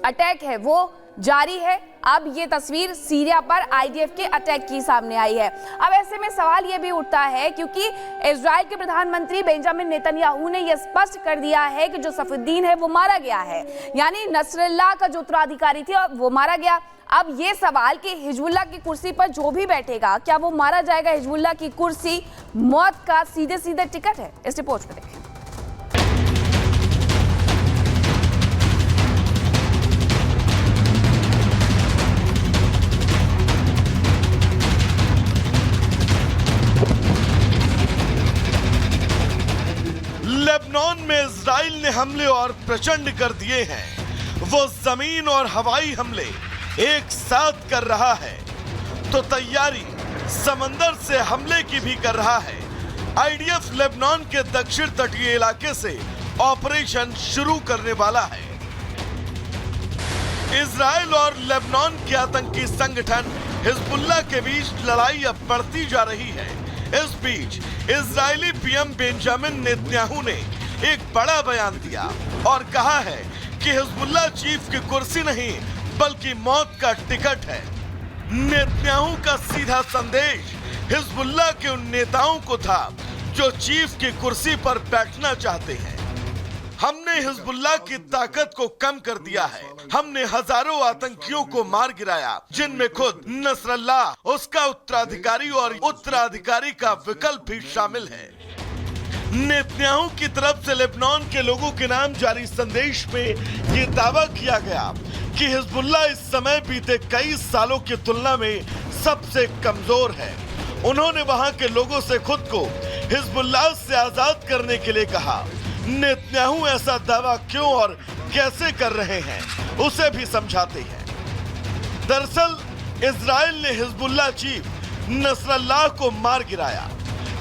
Attack है वो जारी है। अब ये तस्वीर सीरिया पर आईडीएफ के अटैक की सामने आई है। अब ऐसे में सवाल ये भी उठता है क्योंकि इजराइल के प्रधानमंत्री बेंजामिन नेतन्याहू ने यह स्पष्ट कर दिया है कि जो सफुद्दीन है वो मारा गया है, यानी नसरल्लाह का जो उत्तराधिकारी थे वो मारा गया। अब ये सवाल कि हिजबुल्लाह की कुर्सी पर जो भी बैठेगा क्या वो मारा जाएगा? हिजबुल्लाह की कुर्सी मौत का सीधे सीधे टिकट है। इस रिपोर्ट में देखें। लेबनान में इजराइल ने हमले और प्रचंड कर दिए हैं। वो जमीन और हवाई हमले एक साथ कर रहा है तो तैयारी समंदर से हमले की भी कर रहा है। आईडीएफ लेबनान के दक्षिण तटीय इलाके से ऑपरेशन शुरू करने वाला है। इजराइल और लेबनान के आतंकी संगठन हिजबुल्लाह के बीच लड़ाई अब बढ़ती जा रही है। इस बीच इजरायली पीएम बेंजामिन नेतन्याहू ने एक बड़ा बयान दिया और कहा है कि हिजबुल्लाह चीफ की कुर्सी नहीं बल्कि मौत का टिकट है। नेतन्याहू का सीधा संदेश हिजबुल्लाह के उन नेताओं को था जो चीफ की कुर्सी पर बैठना चाहते हैं। हमने हिजबुल्लाह की ताकत को कम कर दिया है। हमने हजारों आतंकियों को मार गिराया, जिनमें खुद नसरल्लाह, उसका उत्तराधिकारी और उत्तराधिकारी का विकल्प भी शामिल है। नेतन्याहू की तरफ से लेबनान के लोगों के नाम जारी संदेश में ये दावा किया गया कि हिजबुल्लाह इस समय बीते कई सालों की तुलना में सबसे कमजोर है। उन्होंने वहां के लोगों से खुद को हिजबुल्लाह से आजाद करने के लिए कहा। नेतन्याहू ऐसा दावा क्यों और कैसे कर रहे हैं उसे भी समझाते हैं। दरअसल इजराइल ने हिजबुल्लाह चीफ नसरल्लाह को मार गिराया।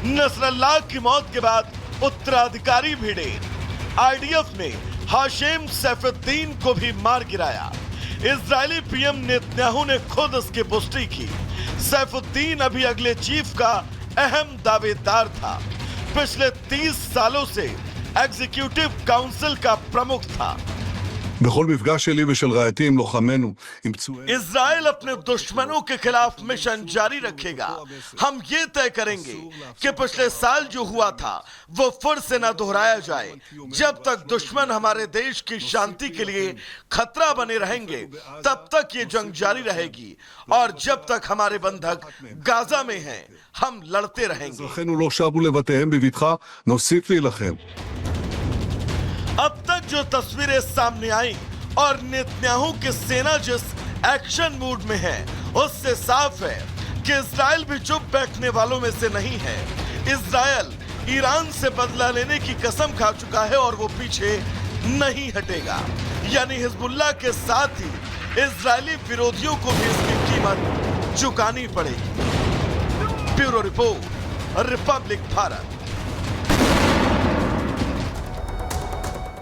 नसरल्लाह की मौत के बाद उत्तराधिकारी भिड़े। आईडीएफ ने हाशिम सैफुद्दीन को भी मार गिराया। इजरायली पीएम नेतन्याहू ने खुद इसकी पुष्टि की। सैफुद्दीन अभी अगले चीफ का अहम दावेदार था। पिछले 30 सालों से एग्जीक्यूटिव काउंसिल का प्रमुख था। בכל מפגש שלי ושל רעייתי עם לוחמינו עם פצועי इजराइल अपने दुश्मनों के खिलाफ मिशन जारी रखेगा। हम ये तय करेंगे कि पिछले साल जो हुआ था वो फिर से न दोहराया जाए। जब तक दुश्मन हमारे देश की शांति के लिए खतरा बने रहेंगे तब तक ये जंग जारी रहेगी और जब तक हमारे बंधक गाजा में हैं हम लड़ते रहेंगे। אזרחינו לא שבו לבתיהם בבטחה, נוסיף להילחם। अब तक जो तस्वीरें सामने आई और नेतन्याहू की सेना जिस एक्शन मूड में है उससे साफ है कि इजराइल भी चुप बैठने वालों में से नहीं है। इजराइल ईरान से बदला लेने की कसम खा चुका है और वो पीछे नहीं हटेगा। यानी हिजबुल्लाह के साथ ही इजरायली विरोधियों को भी इसकी कीमत चुकानी पड़ेगी। Bureau report, Republic Bharat.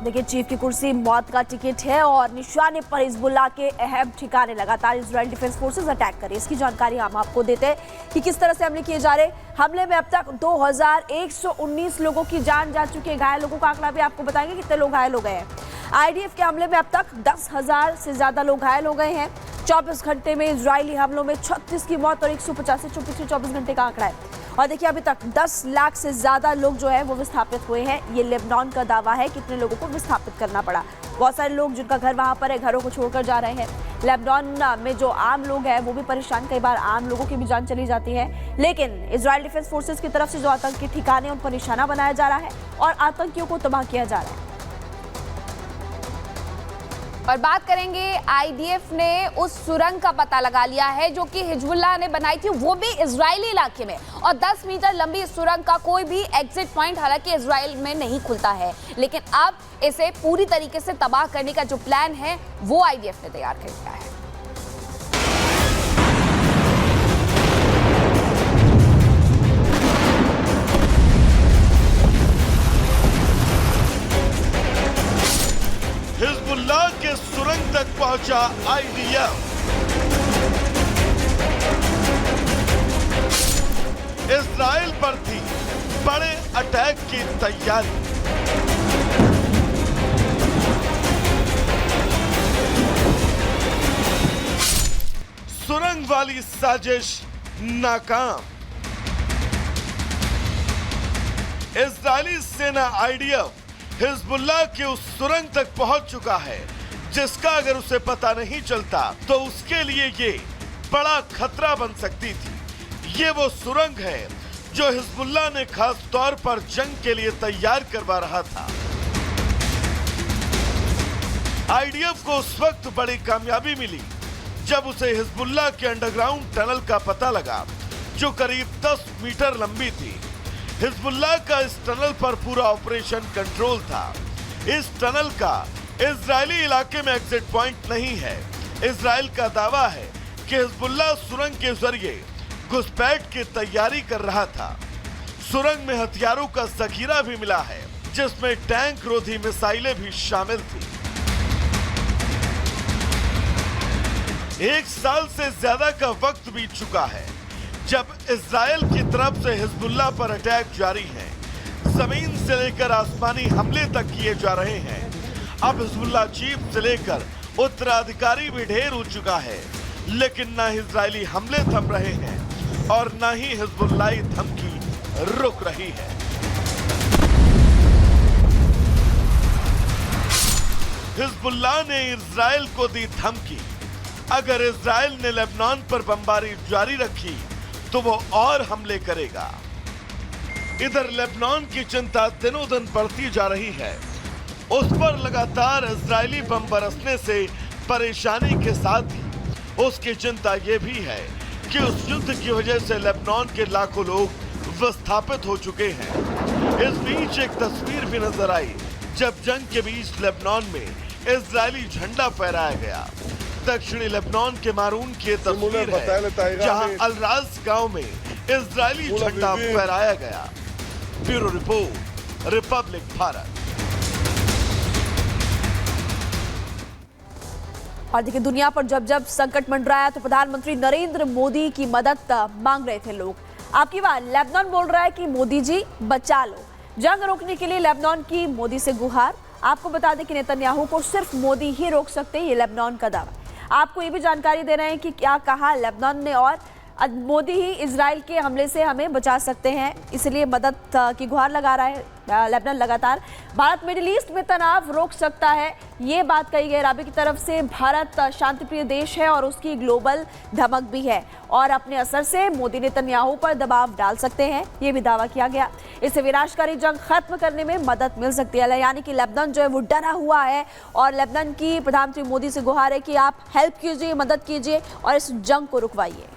देखिए, चीफ की कुर्सी मौत का टिकट है और निशाने पर हिजबुल्लाह के अहम ठिकाने लगातार इजराइल डिफेंस फोर्सेस अटैक कर रही है। इसकी जानकारी हम आपको देते हैं कि किस तरह से हमले किए जा रहे हैं। हमले में अब तक 2119 लोगों की जान जा चुकी है। घायल लोगों का आंकड़ा भी आपको बताएंगे कितने लोग घायल हो गए हैं। आईडीएफ के हमले में अब तक 10,000 से ज्यादा लोग घायल हो गए हैं। 24 घंटे में इजरायली हमलों में 36 की मौत और 185 पिछले 24 घंटे का आंकड़ा है। और देखिए, अभी तक 10 लाख से ज्यादा लोग जो है वो विस्थापित हुए हैं। ये लेबनान का दावा है। कितने लोगों को विस्थापित करना पड़ा। बहुत सारे लोग जिनका घर वहां पर है घरों को छोड़कर जा रहे हैं। लेबनान में जो आम लोग हैं वो भी परेशान, कई बार आम लोगों की भी जान चली जाती है। लेकिन इजराइल डिफेंस फोर्सेस की तरफ से जो आतंकी ठिकाने उन पर निशाना बनाया जा रहा है और आतंकियों को तबाह किया जा रहा है। और बात करेंगे, आईडीएफ ने उस सुरंग का पता लगा लिया है जो कि हिजबुल्लाह ने बनाई थी, वो भी इजरायली इलाके में। और 10 मीटर लंबी इस सुरंग का कोई भी एग्जिट पॉइंट हालांकि इजराइल में नहीं खुलता है, लेकिन अब इसे पूरी तरीके से तबाह करने का जो प्लान है वो आईडीएफ ने तैयार कर लिया है। हिजबुल्लाह के सुरंग तक पहुंचा आईडीएफ। इजराइल पर थी बड़े अटैक की तैयारी। वाली साजिश नाकाम। इजरायली सेना आईडीएफ हिजबुल्लाह के उस सुरंग तक पहुंच चुका है जिसका अगर उसे पता नहीं चलता तो उसके लिए ये बड़ा खतरा बन सकती थी। ये वो सुरंग है जो हिजबुल्लाह ने खास तौर पर जंग के लिए तैयार करवा रहा था। आईडीएफ को उस वक्त बड़ी कामयाबी मिली जब उसे हिजबुल्लाह के अंडरग्राउंड टनल का पता लगा जो करीब 10 मीटर लंबी थी। हिजबुल्लाह का इस टनल पर पूरा ऑपरेशन कंट्रोल था। इस टनल का इजरायली इलाके में एग्जिट पॉइंट नहीं है। इजराइल का दावा है कि हिजबुल्लाह सुरंग के जरिए घुसपैठ की तैयारी कर रहा था। सुरंग में हथियारों का जखीरा भी मिला है जिसमें टैंक रोधी मिसाइलें भी शामिल थी। 1 साल से ज्यादा का वक्त बीत चुका है जब इजराइल की तरफ से हिजबुल्लाह पर अटैक जारी है। जमीन से लेकर आसमानी हमले तक किए जा रहे हैं। अब हिजबुल्लाह चीफ से लेकर उत्तराधिकारी भी ढेर हो चुका है, लेकिन न इजरायली हमले थम रहे हैं और न ही हिजबुल्लाही धमकी रुक रही है। हिजबुल्लाह ने इजराइल को दी धमकी, अगर इजराइल ने लेबनान पर बमबारी जारी रखी तो वो और हमले करेगा। इधर लेबनान की चिंता दिनों दिन बढ़ती जा रही है। उस पर लगातार इजरायली बम बरसने से परेशानी के साथ ही उसकी चिंता ये भी है कि उस युद्ध की वजह से लेबनान के लाखों लोग विस्थापित हो चुके हैं। इस बीच एक तस्वीर भी नजर आई जब जंग के बीच लेबनान में इजरायली झंडा फहराया गया। दक्षिणी लेबनान के मारून की तस्वीर है जहां अलराज गांव में इजरायली झंडा फहराया गया। Bureau report, Republic Bharat. और देखिए, दुनिया पर जब जब संकट मंडराया तो प्रधानमंत्री नरेंद्र मोदी की मदद मांग रहे थे लोग। आपकी बात लेबनान बोल रहा है कि मोदी जी बचा लो। जंग रोकने के लिए लेबनान की मोदी से गुहार। आपको बता दें कि नेतन्याहू को सिर्फ मोदी ही रोक सकते हैं, ये लेबनान का दावा। आपको ये भी जानकारी दे रहे हैं कि क्या कहा लेबनान ने, और मोदी ही इजराइल के हमले से हमें बचा सकते हैं, इसलिए मदद की गुहार लगा रहा है लेबनान लगातार। भारत मिडिल ईस्ट में तनाव रोक सकता है, ये बात कही गई राबी की तरफ से। भारत शांतिप्रिय देश है और उसकी ग्लोबल धमक भी है और अपने असर से मोदी नेतन्याहू पर दबाव डाल सकते हैं, ये भी दावा किया गया। इससे विनाशकारी जंग खत्म करने में मदद मिल सकती है। यानी कि लेबनान जो है वो डरा हुआ है और लेबनान की प्रधानमंत्री मोदी से गुहार है कि आप हेल्प कीजिए, मदद कीजिए और इस जंग को रुकवाइए।